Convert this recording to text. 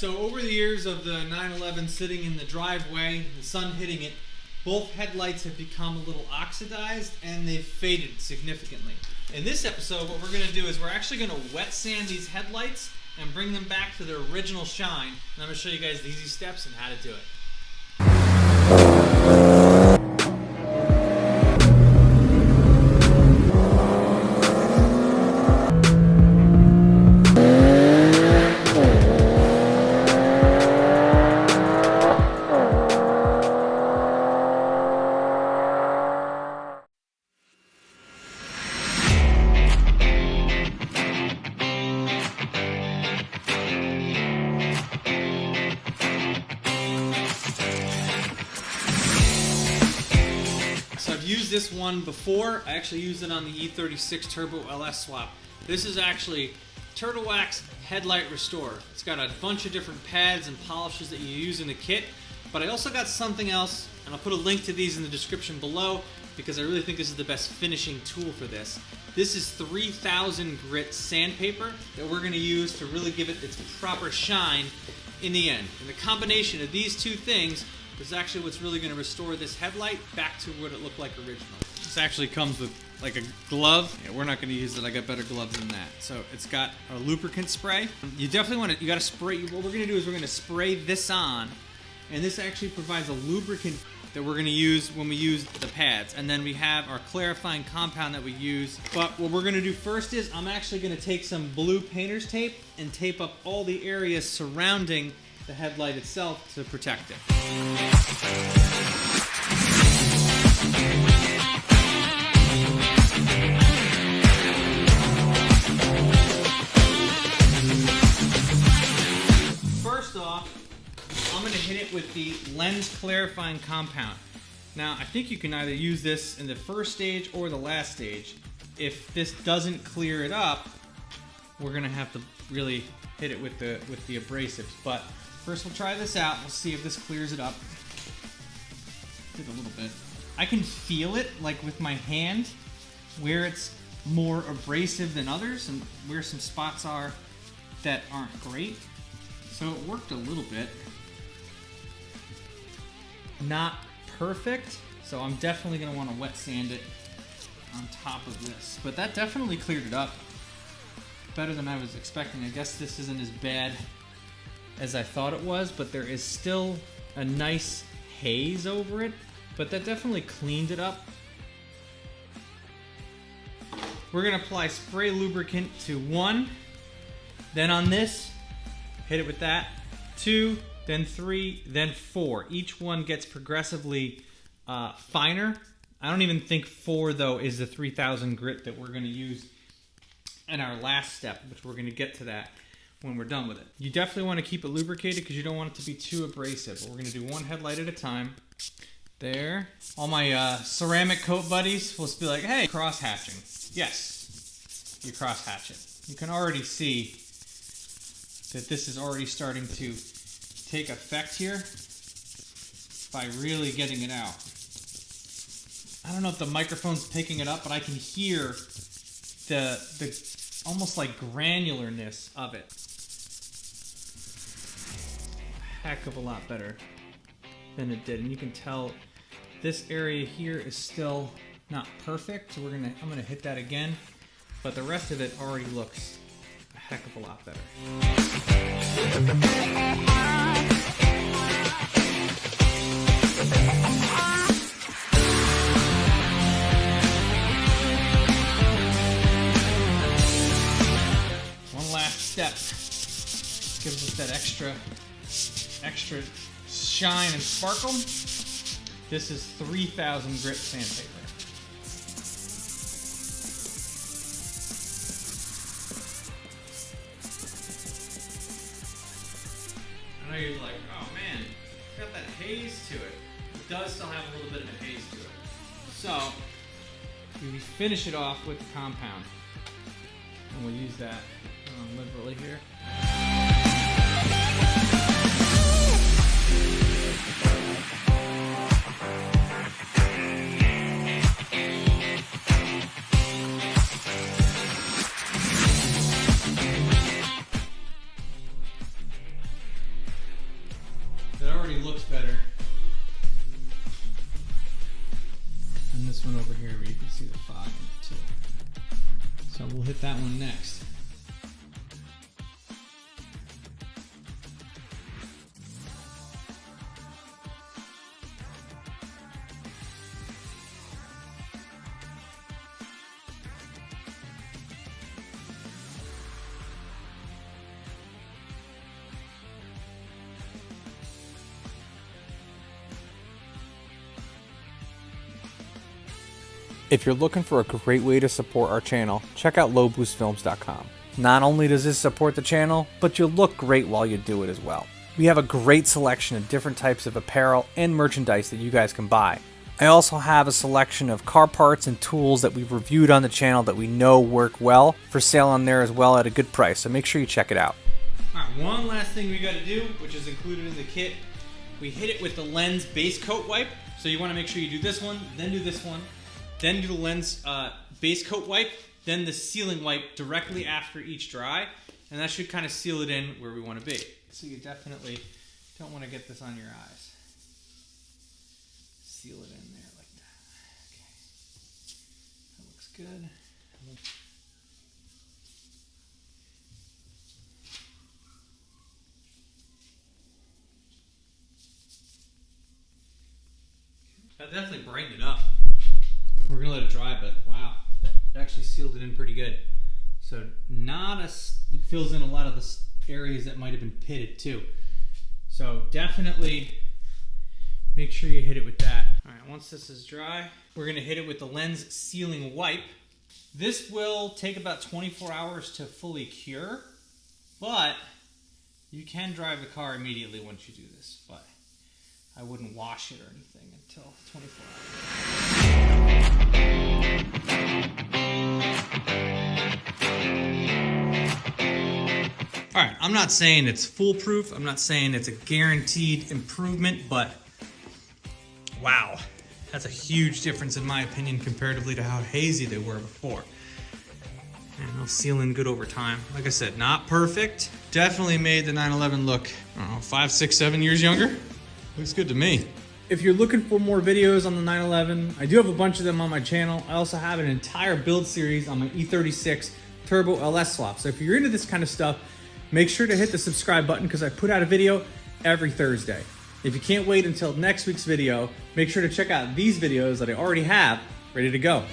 So over the years of the 911 sitting in the driveway, the sun hitting it, both headlights have become a little oxidized and they've faded significantly. In this episode, what we're going to do is we're actually going to wet sand these headlights and bring them back to their original shine. And I'm going to show you guys the easy steps and how to do it. Used this one before. I actually used it on the E36 Turbo LS swap. This is actually Turtle Wax Headlight Restore. It's got a bunch of different pads and polishes that you use in the kit, but I also got something else, and I'll put a link to these in the description below because I really think this is the best finishing tool for this. This is 3000 grit sandpaper that we're going to use to really give it its proper shine in the end. And the combination of these two things is actually what's really going to restore this headlight back to what it looked like originally. This actually comes with like a glove. Yeah, we're not going to use it. I got better gloves than that. So it's got a lubricant spray. You definitely want to, you got to spray. What we're going to do is we're going to spray this on, and this actually provides a lubricant that we're going to use when we use the pads. And then we have our clarifying compound that we use. But what we're going to do first is I'm actually going to take some blue painter's tape and tape up all the areas surrounding the headlight itself to protect it. First off, I'm going to hit it with the lens clarifying compound. Now, I think you can either use this in the first stage or the last stage. If this doesn't clear it up, we're going to have to really hit it with the abrasives. But first we'll try this out. We'll see if this clears it up. Did a little bit. I can feel it, like with my hand, where it's more abrasive than others and where some spots are that aren't great. So it worked a little bit. Not perfect, so I'm definitely going to want to wet sand it on top of this. But that definitely cleared it up. Better than I was expecting. I guess this isn't as bad as I thought it was, but there is still a nice haze over it, but that definitely cleaned it up. We're going to apply spray lubricant to 1, then on this, hit it with that, 2, then 3, then 4. Each one gets progressively finer. I don't even think 4 though is the 3000 grit that we're going to use in our last step, which we're going to get to that when we're done with it. You definitely want to keep it lubricated because you don't want it to be too abrasive. But we're going to do one headlight at a time. There. All my ceramic coat buddies will be like, hey, cross hatching. Yes, you cross hatch it. You can already see that this is already starting to take effect here by really getting it out. I don't know if the microphone's picking it up, but I can hear the almost like granularness of it. Heck of a lot better than it did, and you can tell this area here is still not perfect, so I'm gonna hit that again, but the rest of it already looks a heck of a lot better. One last step gives us that extra shine and sparkle. This is 3000 grit sandpaper. I know you're like, oh man, it's got that haze to it. It does still have a little bit of a haze to it. So, we finish it off with the compound. And we'll use that liberally here. looks better than this one over here where you can see the fog in it too. So we'll hit that one next. If you're looking for a great way to support our channel, check out lowboostfilms.com. Not only does this support the channel, but you'll look great while you do it as well. We have a great selection of different types of apparel and merchandise that you guys can buy. I also have a selection of car parts and tools that we've reviewed on the channel that we know work well for sale on there as well at a good price, so make sure you check it out. Alright, one last thing we got to do, which is included in the kit. We hit it with the lens base coat wipe. So you want to make sure you do this one, then do this one, then do the lens base coat wipe, then the sealing wipe directly after each dry, and that should kind of seal it in where we want to be. So you definitely don't want to get this on your eyes. Seal it in there like that. Okay, that looks good. That definitely brightened it up. We're gonna let it dry, but wow, it actually sealed it in pretty good. So it fills in a lot of the areas that might have been pitted too. So definitely make sure you hit it with that. All right, once this is dry, we're gonna hit it with the lens sealing wipe. This will take about 24 hours to fully cure, but you can drive the car immediately once you do this, but I wouldn't wash it or anything until 24 hours. All right, I'm not saying it's foolproof. I'm not saying it's a guaranteed improvement, but wow, that's a huge difference in my opinion comparatively to how hazy they were before. And they'll seal in good over time. Like I said, not perfect. Definitely made the 911 look, I don't know, 5, 6, 7 years younger. Looks good to me. If you're looking for more videos on the 911, I do have a bunch of them on my channel. I also have an entire build series on my E36 Turbo LS swap. So if you're into this kind of stuff, make sure to hit the subscribe button because I put out a video every Thursday. If you can't wait until next week's video, make sure to check out these videos that I already have ready to go.